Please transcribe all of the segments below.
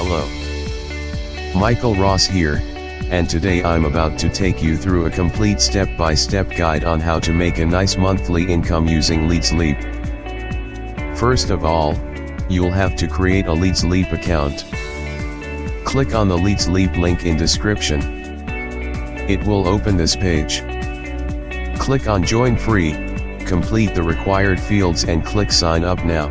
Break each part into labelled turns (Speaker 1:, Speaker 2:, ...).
Speaker 1: Hello. Michael Ross here, and today I'm about to take you through a complete step-by-step guide on how to make a nice monthly income using LeadsLeap. First of all, you'll have to create a LeadsLeap account. Click on the LeadsLeap link in description. It will open this page. Click on Join Free, complete the required fields and click Sign Up Now.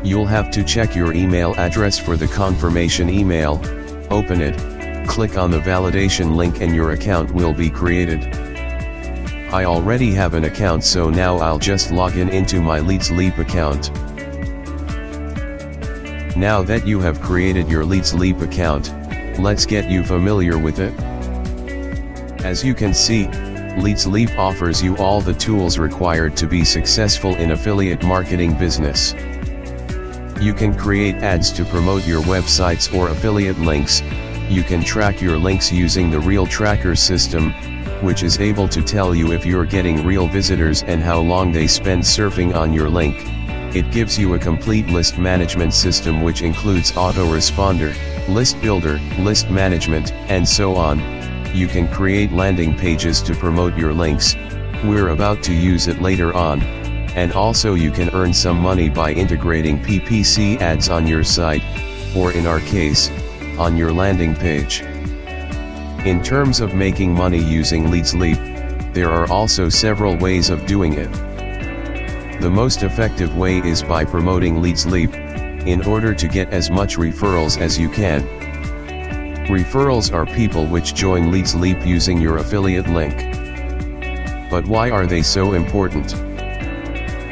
Speaker 1: You'll have to check your email address for the confirmation email, open it, click on the validation link and your account will be created. I already have an account, so now I'll just log into my LeadsLeap account. Now that you have created your LeadsLeap account, let's get you familiar with it. As you can see, LeadsLeap offers you all the tools required to be successful in affiliate marketing business. You can create ads to promote your websites or affiliate links. You can track your links using the Reel Tracker system, which is able to tell you if you're getting real visitors and how long they spend surfing on your link. It gives you a complete list management system which includes autoresponder, list builder, list management, and so on. You can create landing pages to promote your links. We're about to use it later on. And also you can earn some money by integrating PPC ads on your site, or in our case, on your landing page. In terms of making money using LeadsLeap, there are also several ways of doing it. The most effective way is by promoting LeadsLeap, in order to get as much referrals as you can. Referrals are people which join LeadsLeap using your affiliate link. But why are they so important?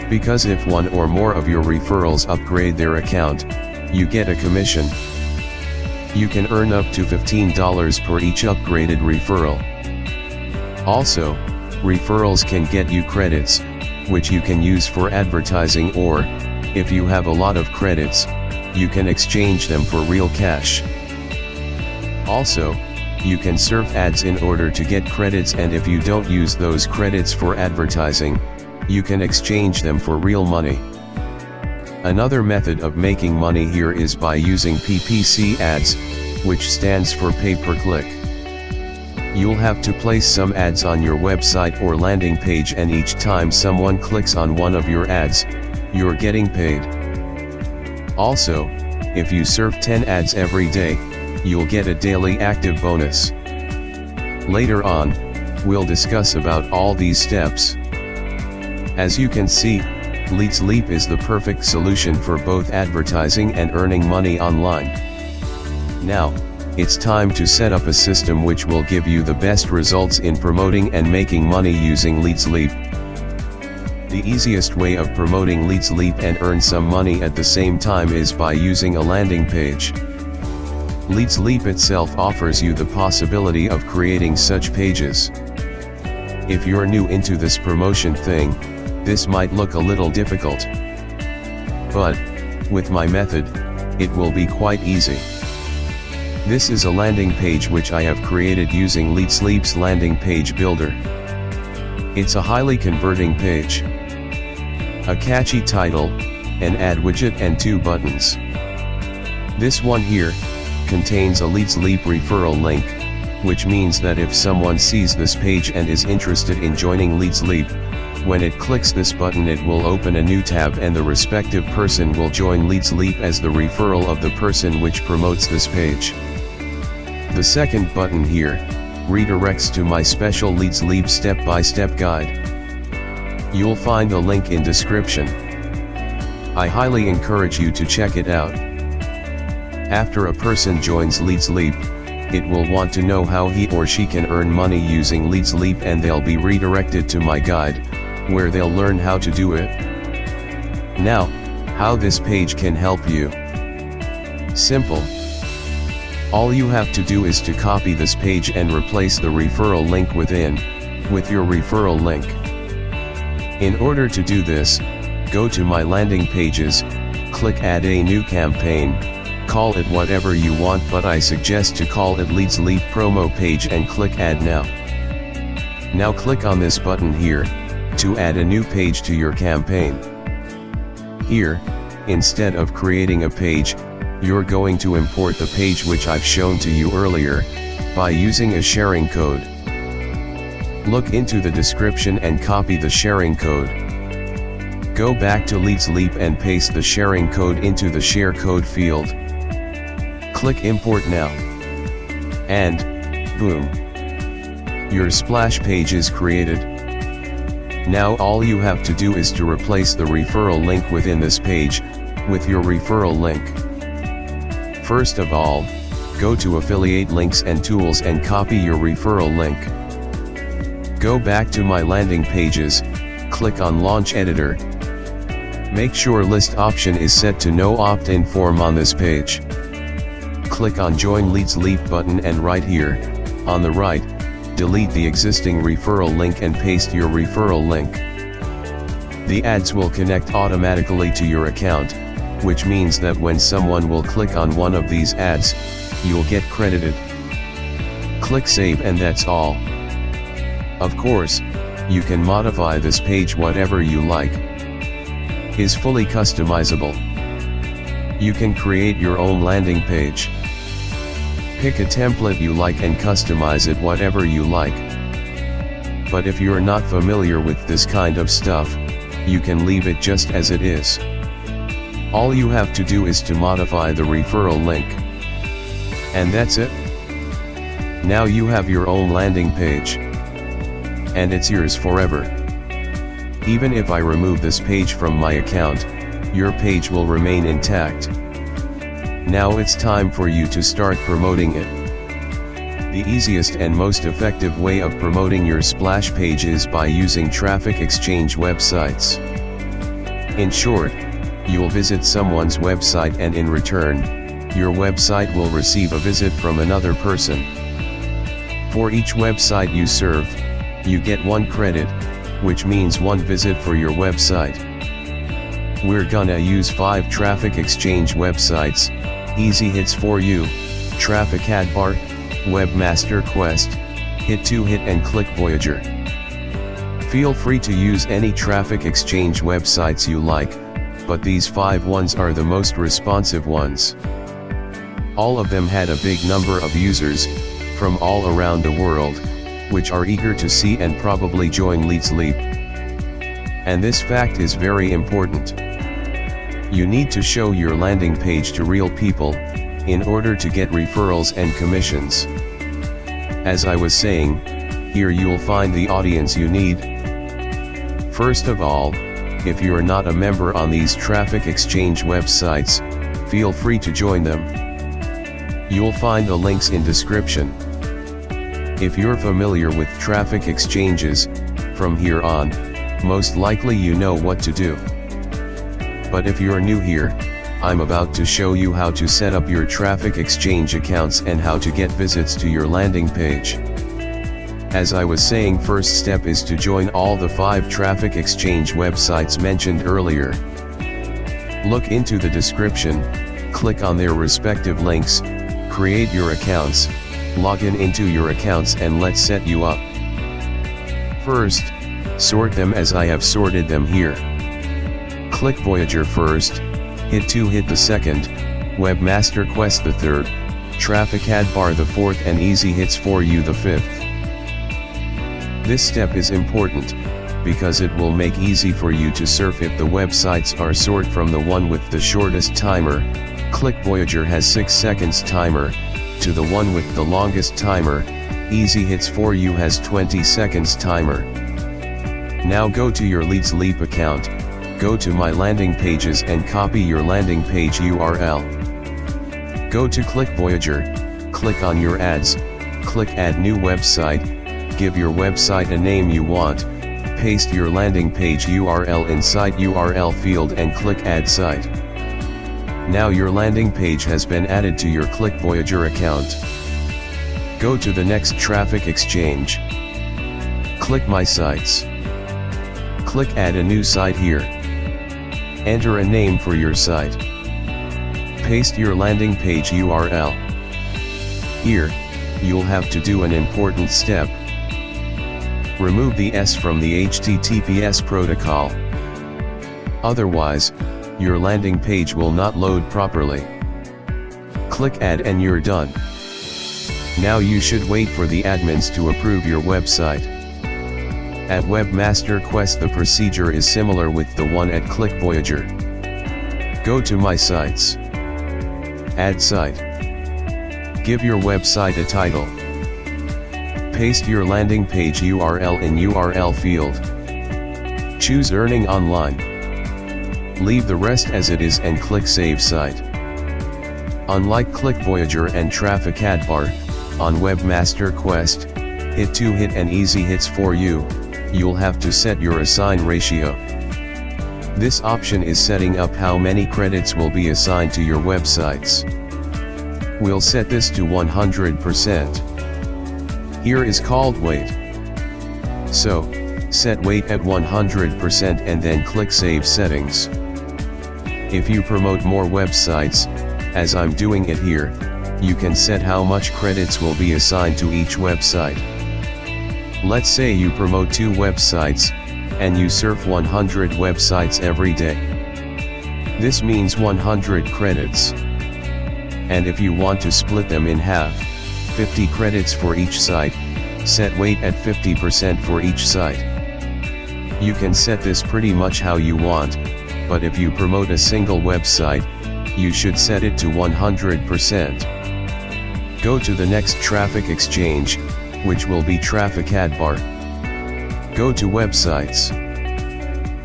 Speaker 1: Because if one or more of your referrals upgrade their account, you get a commission. You can earn up to $15 per each upgraded referral. Also, referrals can get you credits, which you can use for advertising, or, if you have a lot of credits, you can exchange them for real cash. Also, you can surf ads in order to get credits, and if you don't use those credits for advertising, you can exchange them for real money. Another method of making money here is by using PPC ads, which stands for pay-per-click. You'll have to place some ads on your website or landing page, and each time someone clicks on one of your ads, you're getting paid. Also, if you surf 10 ads every day, you'll get a daily active bonus. Later on, we'll discuss about all these steps. As you can see, LeadsLeap is the perfect solution for both advertising and earning money online. Now, it's time to set up a system which will give you the best results in promoting and making money using LeadsLeap. The easiest way of promoting LeadsLeap and earn some money at the same time is by using a landing page. LeadsLeap itself offers you the possibility of creating such pages. If you're new into this promotion thing, this might look a little difficult. But, with my method, it will be quite easy. This is a landing page which I have created using LeadsLeap's landing page builder. It's a highly converting page. A catchy title, an ad widget and 2 buttons. This one here contains a LeadsLeap referral link, which means that if someone sees this page and is interested in joining LeadsLeap, when it clicks this button it will open a new tab and the respective person will join LeadsLeap as the referral of the person which promotes this page. The second button here redirects to my special LeadsLeap step-by-step guide. You'll find the link in description. I highly encourage you to check it out. After a person joins LeadsLeap, it will want to know how he or she can earn money using LeadsLeap, and they'll be redirected to my guide, where they'll learn how to do it. Now, how this page can help you. Simple. All you have to do is to copy this page and replace the referral link within, with your referral link. In order to do this, go to my landing pages, click Add a new campaign, call it whatever you want, but I suggest to call it LeadsLeap promo page and click Add Now. Now click on this button here, to add a new page to your campaign. Here, instead of creating a page, you're going to import the page which I've shown to you earlier, by using a sharing code. Look into the description and copy the sharing code. Go back to LeadsLeap and paste the sharing code into the share code field. Click import now. And, boom. Your splash page is created. Now all you have to do is to replace the referral link within this page, with your referral link. First of all, go to Affiliate Links and Tools and copy your referral link. Go back to My Landing Pages, click on Launch Editor. Make sure List option is set to No Opt-in form on this page. Click on Join LeadsLeap button and right here, on the right, delete the existing referral link and paste your referral link. The ads will connect automatically to your account, which means that when someone will click on one of these ads, you'll get credited. Click Save and that's all. Of course, you can modify this page whatever you like. Is fully customizable. You can create your own landing page. Pick a template you like and customize it whatever you like. But if you're not familiar with this kind of stuff, you can leave it just as it is. All you have to do is to modify the referral link. And that's it. Now you have your own landing page. And it's yours forever. Even if I remove this page from my account, your page will remain intact. Now it's time for you to start promoting it. The easiest and most effective way of promoting your splash page is by using traffic exchange websites. In short, you'll visit someone's website and in return, your website will receive a visit from another person. For each website you serve, you get 1 credit, which means 1 visit for your website. We're gonna use 5 traffic exchange websites: Easy Hits for You, Traffic Ad Bar, Webmaster Quest, Hit2Hit and Click Voyager. Feel free to use any traffic exchange websites you like, but these 5 ones are the most responsive ones. All of them had a big number of users, from all around the world, which are eager to see and probably join LeadsLeap. And this fact is very important. You need to show your landing page to real people, in order to get referrals and commissions. As I was saying, here you'll find the audience you need. First of all, if you're not a member on these traffic exchange websites, feel free to join them. You'll find the links in description. If you're familiar with traffic exchanges, from here on, most likely you know what to do. But if you're new here, I'm about to show you how to set up your traffic exchange accounts and how to get visits to your landing page. As I was saying, first step is to join all the 5 traffic exchange websites mentioned earlier. Look into the description, click on their respective links, create your accounts, log into your accounts and let's set you up. First, sort them as I have sorted them here. Click Voyager first, Hit2Hit the second, Webmaster Quest the third, Traffic Ad Bar the fourth and Easy Hits for You the fifth. This step is important, because it will make easy for you to surf if the websites are sorted from the one with the shortest timer, Click Voyager has 6 seconds timer, to the one with the longest timer, Easy Hits for You has 20 seconds timer. Now go to your LeadsLeap account, go to My Landing Pages and copy your landing page URL. Go to Click Voyager, click on your ads, click Add New Website, give your website a name you want, paste your landing page URL inside URL field and click Add Site. Now your landing page has been added to your Click Voyager account. Go to the next traffic exchange. Click My Sites. Click Add a new site here. Enter a name for your site. Paste your landing page URL. Here, you'll have to do an important step. Remove the S from the HTTPS protocol. Otherwise, your landing page will not load properly. Click add and you're done. Now you should wait for the admins to approve your website. At Webmaster Quest the procedure is similar with the one at Click Voyager. Go to My Sites. Add site. Give your website a title. Paste your landing page URL in URL field. Choose Earning Online. Leave the rest as it is and click Save Site. Unlike Click Voyager and Traffic Ad Bar, on Webmaster Quest, Hit 2 Hit and Easy Hits for you, you'll have to set your assign ratio. This option is setting up how many credits will be assigned to your websites. We'll set this to 100%. Here is called Weight. So, set weight at 100% and then click Save Settings. If you promote more websites, as I'm doing it here, you can set how much credits will be assigned to each website. Let's say you promote 2 websites, and you surf 100 websites every day. This means 100 credits. And if you want to split them in half, 50 credits for each site, set weight at 50% for each site. You can set this pretty much how you want, but if you promote a single website, you should set it to 100%. Go to the next traffic exchange, which will be Traffic Ad Bar. Go to Websites.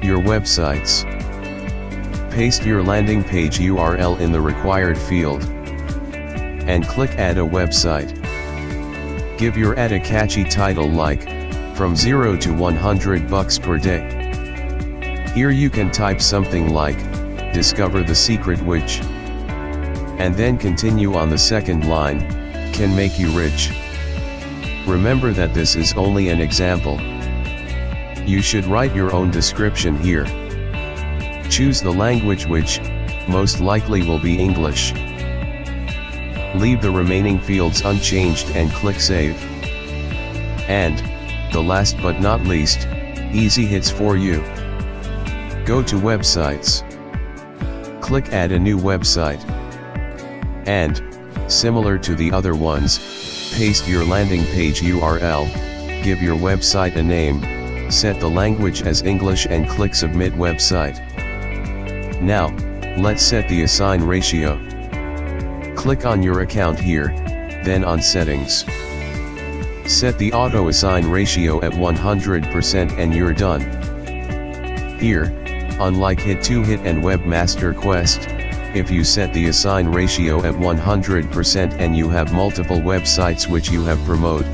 Speaker 1: Your websites. Paste your landing page URL in the required field. And click Add a Website. Give your ad a catchy title like, From 0 to $100 per day. Here you can type something like, Discover the secret which. And then continue on the second line, Can make you rich. Remember that this is only an example. You should write your own description here. Choose the language which, most likely will be English. Leave the remaining fields unchanged and click Save. And, the last but not least, easy hits for you. Go to Websites. Click Add a new website. And, similar to the other ones, paste your landing page URL, give your website a name, set the language as English and click Submit Website. Now, let's set the assign ratio. Click on your account here, then on Settings. Set the auto assign ratio at 100% and you're done. Here, unlike Hit 2 Hit and Webmaster Quest, if you set the assign ratio at 100% and you have multiple websites which you have promoted,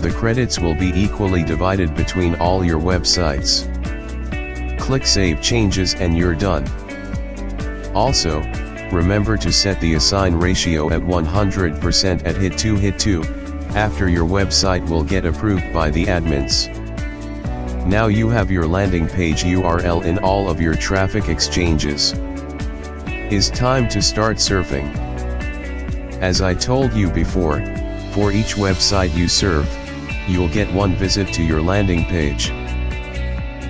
Speaker 1: the credits will be equally divided between all your websites. Click Save Changes and you're done. Also, remember to set the assign ratio at 100% at Hit 2 Hit 2, after your website will get approved by the admins. Now you have your landing page URL in all of your traffic exchanges. It's time to start surfing. As I told you before, for each website you serve, you'll get 1 visit to your landing page.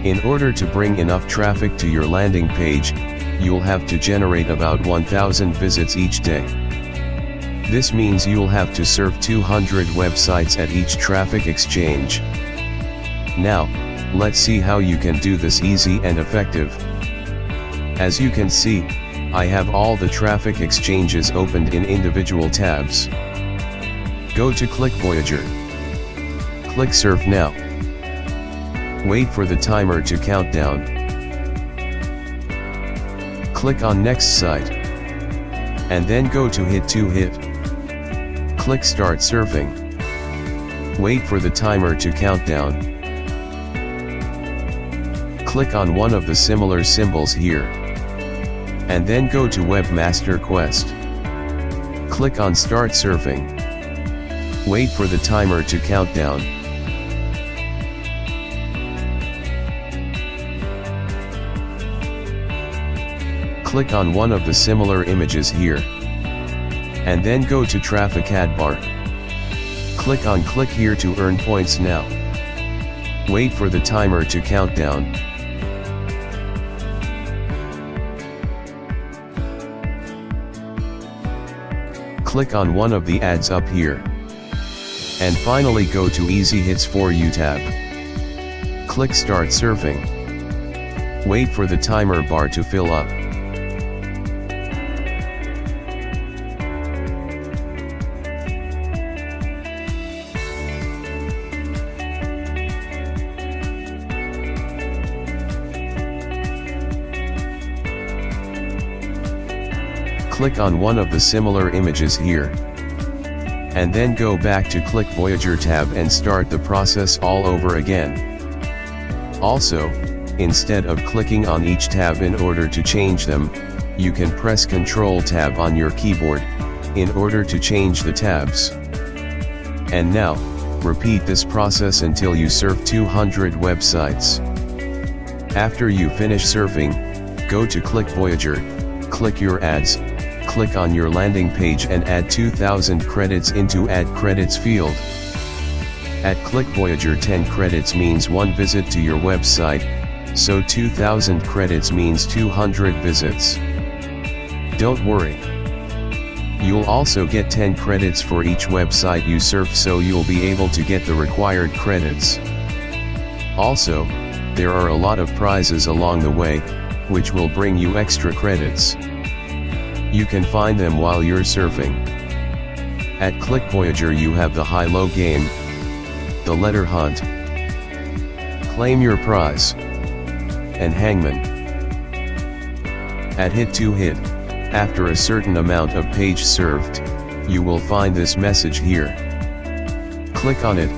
Speaker 1: In order to bring enough traffic to your landing page, you'll have to generate about 1,000 visits each day. This means you'll have to serve 200 websites at each traffic exchange. Now, let's see how you can do this easy and effective. As you can see, I have all the traffic exchanges opened in individual tabs. Go to Click Voyager. Click Surf Now. Wait for the timer to count down. Click on Next Site. And then go to Hit 2 Hit. Click Start Surfing. Wait for the timer to count down. Click on one of the similar symbols here. And then go to Webmaster Quest. Click on Start Surfing. Wait for the timer to count down. Click on one of the similar images here. And then go to Traffic Ad Bar. Click on Click here to earn points now. Wait for the timer to count down. click on one of the ads up here. And finally go to Easy Hits for You tab. Click Start Surfing. Wait for the timer bar to fill up. Click on one of the similar images here. And then go back to Click Voyager tab and start the process all over again. Also, instead of clicking on each tab in order to change them, you can press Ctrl tab on your keyboard, in order to change the tabs. And now, repeat this process until you surf 200 websites. After you finish surfing, go to Click Voyager, click your ads, click on your landing page and add 2000 credits into Add Credits field. At Click Voyager 10 credits means 1 visit to your website, so 2000 credits means 200 visits. Don't worry. You'll also get 10 credits for each website you surf, so you'll be able to get the required credits. Also, there are a lot of prizes along the way, which will bring you extra credits. You can find them while you're surfing. At Click Voyager you have the high-low game, the letter hunt, claim your prize, and hangman. At hit to hit, after a certain amount of page served, you will find this message here. Click on it,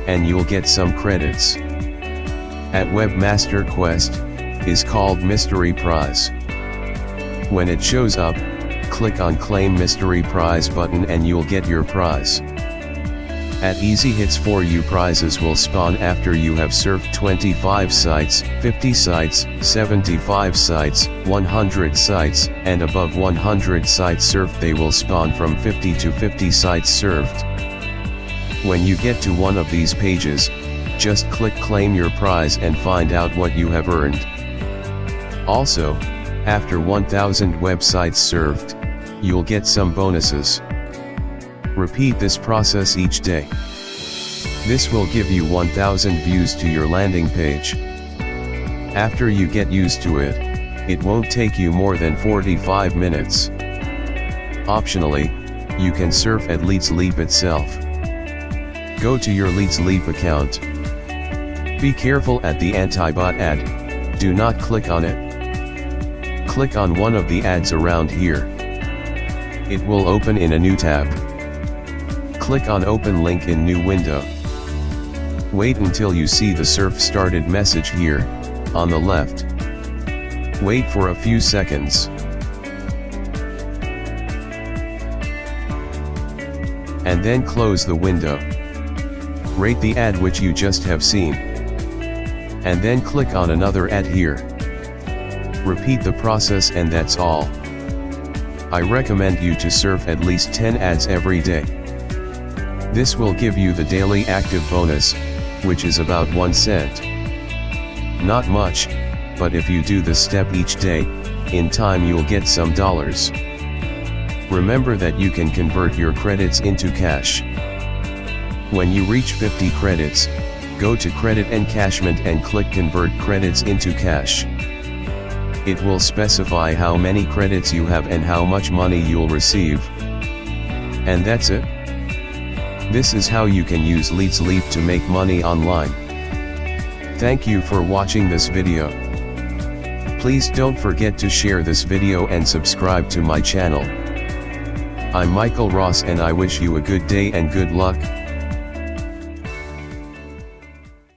Speaker 1: and you'll get some credits. At Webmaster Quest, is called Mystery Prize. When it shows up, click on Claim Mystery Prize button and you'll get your prize. At Easy Hits for You, prizes will spawn after you have surfed 25 sites, 50 sites, 75 sites, 100 sites, and above 100 sites surfed they will spawn from 50 to 50 sites served. When you get to one of these pages, just click Claim Your Prize and find out what you have earned. Also, after 1000 websites served, you'll get some bonuses. Repeat this process each day. This will give you 1000 views to your landing page. After you get used to it, it won't take you more than 45 minutes. Optionally, you can surf at LeadsLeap itself. Go to your LeadsLeap account. Be careful at the anti-bot ad, do not click on it. Click on one of the ads around here. It will open in a new tab. Click on Open Link in New Window. Wait until you see the Surf Started message here, on the left. Wait for a few seconds. And then close the window. Rate the ad which you just have seen. And then click on another ad here. Repeat the process and that's all. I recommend you to surf at least 10 ads every day. This will give you the daily active bonus, which is about 1 cent. Not much, but if you do this step each day, in time you'll get some dollars. Remember that you can convert your credits into cash. When you reach 50 credits, go to Credit Encashment and click Convert Credits into Cash. It will specify how many credits you have and how much money you'll receive. And that's it. This is how you can use LeadsLeap to make money online. Thank you for watching this video. Please don't forget to share this video and subscribe to my channel. I'm Michael Ross and I wish you a good day and good luck.